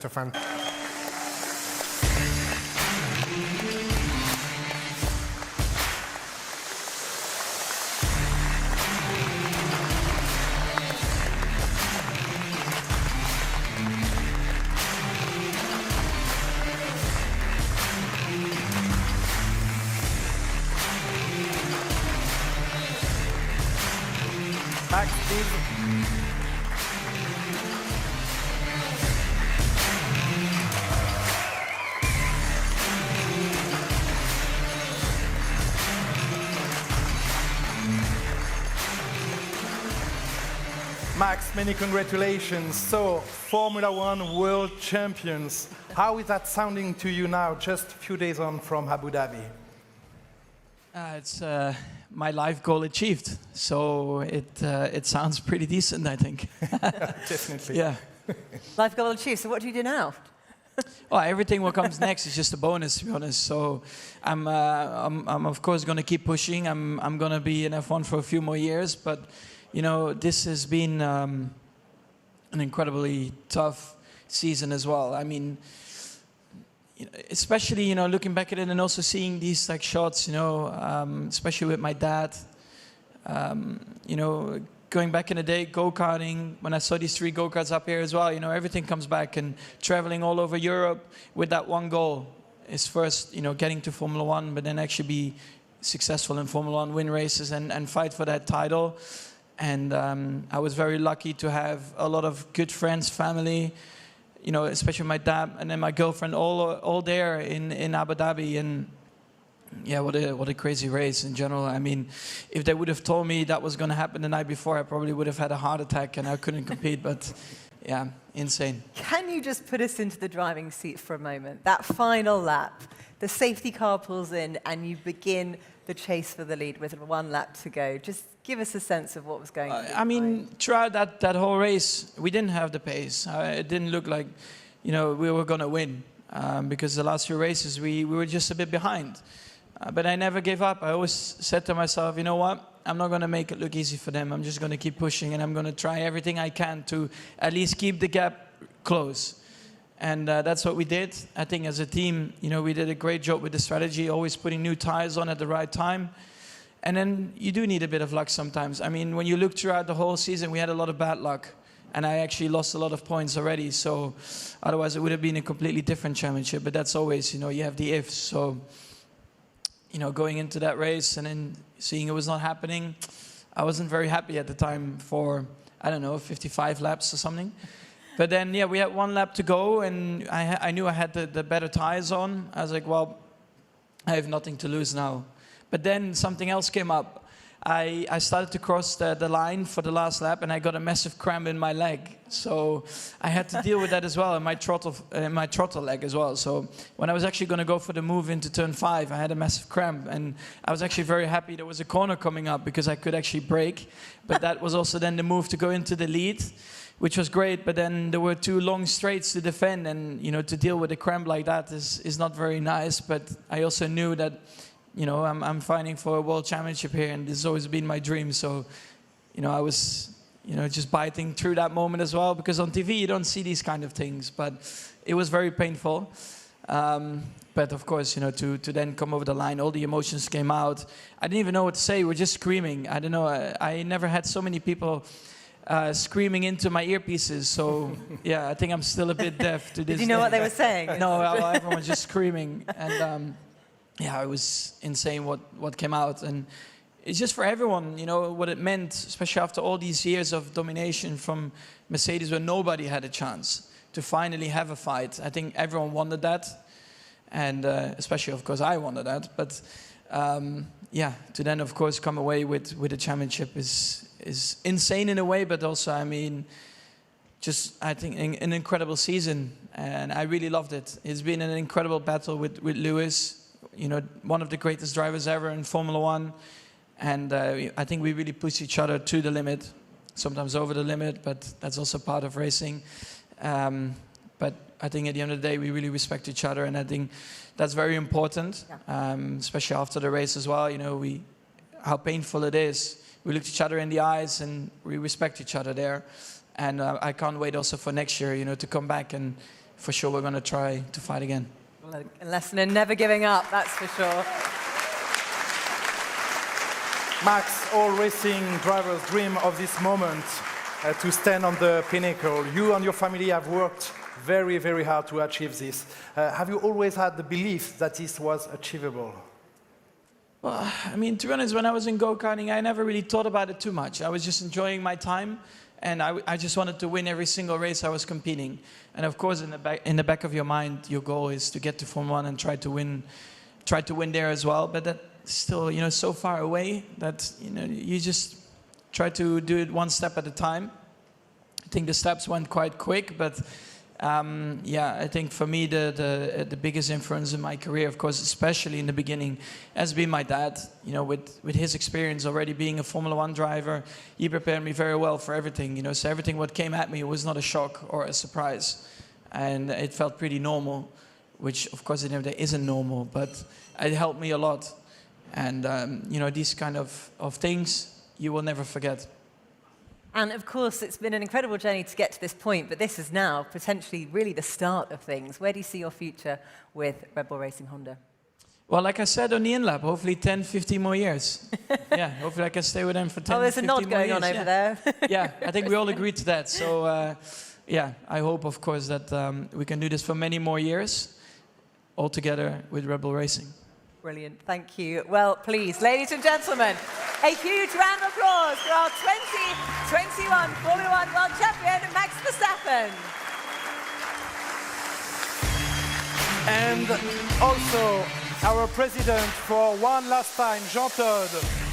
a fan. Max, please. Max, many congratulations. So, Formula One world champions. How is that sounding to you now, just a few days on from Abu Dhabi? It's my life goal achieved. So it sounds pretty decent, I think. Definitely. Yeah. Life goal achieved. So what do you do now? Well, everything what comes next is just a bonus, to be honest. So I'm of course going to keep pushing. I'm going to be in F1 for a few more years, but you know, this has been an incredibly tough season as well. I mean, especially, you know, looking back at it and also seeing these like shots, you know, especially with my dad, you know, going back in the day, go-karting, when I saw these 3 go-karts up here as well, you know, everything comes back, and traveling all over Europe with that one goal is first, you know, getting to Formula One, but then actually be successful in Formula One, win races and fight for that title. And I was very lucky to have a lot of good friends, family, you know, especially my dad and then my girlfriend, all there in Abu Dhabi. And yeah, what a crazy race in general. I mean, if they would have told me that was going to happen the night before, I probably would have had a heart attack and I couldn't compete. But yeah, insane. Can you just put us into the driving seat for a moment? That final lap, the safety car pulls in and you begin the chase for the lead with 1 lap to go. Just give us a sense of what was going on. I mean, throughout that whole race, we didn't have the pace. It didn't look like, you know, we were going to win because the last few races we were just a bit behind. But I never gave up. I always said to myself, you know what? I'm not going to make it look easy for them. I'm just going to keep pushing, and I'm going to try everything I can to at least keep the gap close. And that's what we did. I think as a team, you know, we did a great job with the strategy, always putting new tires on at the right time. And then you do need a bit of luck sometimes. I mean, when you look throughout the whole season, we had a lot of bad luck. And I actually lost a lot of points already. So otherwise it would have been a completely different championship. But that's always, you know, you have the ifs. So, you know, going into that race and then seeing it was not happening, I wasn't very happy at the time for, I don't know, 55 laps or something. But then, yeah, we had 1 lap to go, and I knew I had the better tires on. I was like, well, I have nothing to lose now. But then something else came up. I started to cross the line for the last lap, and I got a massive cramp in my leg. So I had to deal with that as well, and my throttle leg as well. So when I was actually going to go for the move into turn 5, I had a massive cramp, and I was actually very happy there was a corner coming up because I could actually brake. But that was also then the move to go into the lead, which was great. But then there were 2 long straights to defend, and you know, to deal with a cramp like that is not very nice. But I also knew that, you know, I'm fighting for a world championship here, and this has always been my dream. So, you know, I was, you know, just biting through that moment as well, because on TV you don't see these kind of things. But it was very painful. But of course, you know, to then come over the line, all the emotions came out. I didn't even know what to say. We were just screaming. I don't know. I never had so many people screaming into my earpieces. So yeah, I think I'm still a bit deaf to this. Did you know what they were saying? No, everyone was just screaming. And yeah, it was insane what came out. And it's just for everyone, you know, what it meant, especially after all these years of domination from Mercedes where nobody had a chance to finally have a fight. I think everyone wanted that. And especially, of course, I wanted that. But yeah, to then, of course, come away with a championship is insane in a way, but also, I mean, just, I think, an incredible season. And I really loved it. It's been an incredible battle with Lewis. You know, one of the greatest drivers ever in Formula One. And I think we really push each other to the limit, sometimes over the limit, but that's also part of racing. But I think at the end of the day, we really respect each other, and I think that's very important, especially after the race as well. You know, how painful it is. We look each other in the eyes, and we respect each other there. And I can't wait also for next year, you know, to come back and for sure we're going to try to fight again. Well, a lesson in never giving up, that's for sure. Max, all racing drivers dream of this moment to stand on the pinnacle. You and your family have worked very, very hard to achieve this. Have you always had the belief that this was achievable? Well, I mean, to be honest, when I was in go-karting, I never really thought about it too much. I was just enjoying my time, and I just wanted to win every single race I was competing. And of course, in the back of your mind, your goal is to get to Formula 1 and try to win there as well. But that's still, you know, so far away that, you know, you just try to do it one step at a time. I think the steps went quite quick, but yeah, I think for me the biggest influence in my career, of course, especially in the beginning, has been my dad. You know, with his experience already being a Formula 1 driver, he prepared me very well for everything. You know, so everything what came at me was not a shock or a surprise, and it felt pretty normal, which of course at the end of the day isn't normal, but it helped me a lot. And you know, these kind of things you will never forget. And of course, it's been an incredible journey to get to this point, but this is now potentially really the start of things. Where do you see your future with Red Bull Racing Honda? Well, like I said on the in-lab, hopefully 10, 15 more years. Yeah, hopefully I can stay with them for 10, 15 more years. Oh, there's a nod going on over there. Yeah, I think we all agreed to that. So, yeah, I hope, of course, that we can do this for many more years, all together with Red Bull Racing. Brilliant, thank you. Well, please, ladies and gentlemen, a huge round of applause for our 2021 Formula 1 World Champion, Max Verstappen. And also our president for one last time, Jean-Claude.